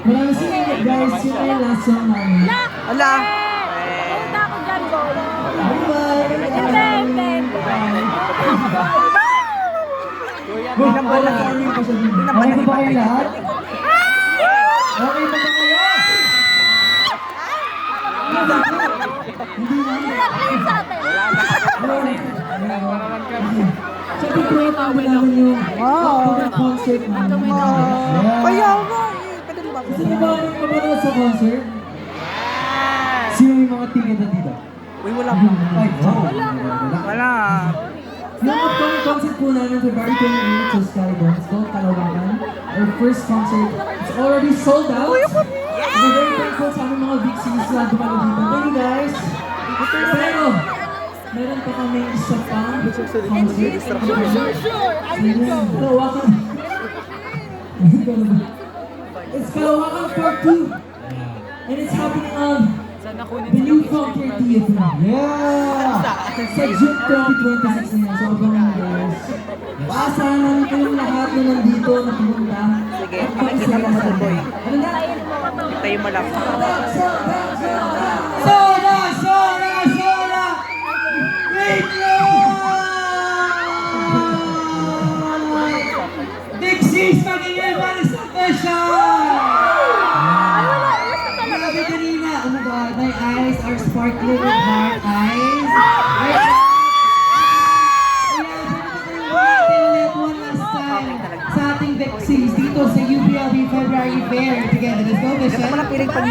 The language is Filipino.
Maraming salamat guys. Yun na yung last song namin. Ala. Punta ako dyan, Bola. Bye-bye! Binabala ka niyo. Okay ba kayo lahat? Okay ba kayo? Sabi ko yung tawag namin yung concert namin. Kaya nga. Ganun ba? Gusto niyo ba mapanood sa concert? Sino yung mga tingin na dito? Uy, wala pa. Ay, wow. Wala. Yung upcoming concert po namin February 28 sa Skyborn. It's called Kalawakan. Our first concert. It's already sold out. We're very thankful sa aming mga VCs na dumalo dito. Thank you guys. Pero, meron pa kami isa pang concert. Sure. I will go. Kalawakan. It's Kalawakan Part 2. And it's happening on the new Frontier Theater. Yeah! Sa June 2026 na yan. So, abangan guys. Paasahan namin kayong lahat na nandito na pumunta. Sige, makikita mo sa boy. Ano na? Tayo mo lang. Soda! Soda! Soda! Wait Dixie's magiging manifestation! Grabe kanina! Oh my God, my eyes are sparkling with dark eyes. One last time sa ating Dixie's dito sa UPLB February Fair. Together, let's go, Bishop! Ito pala piling pag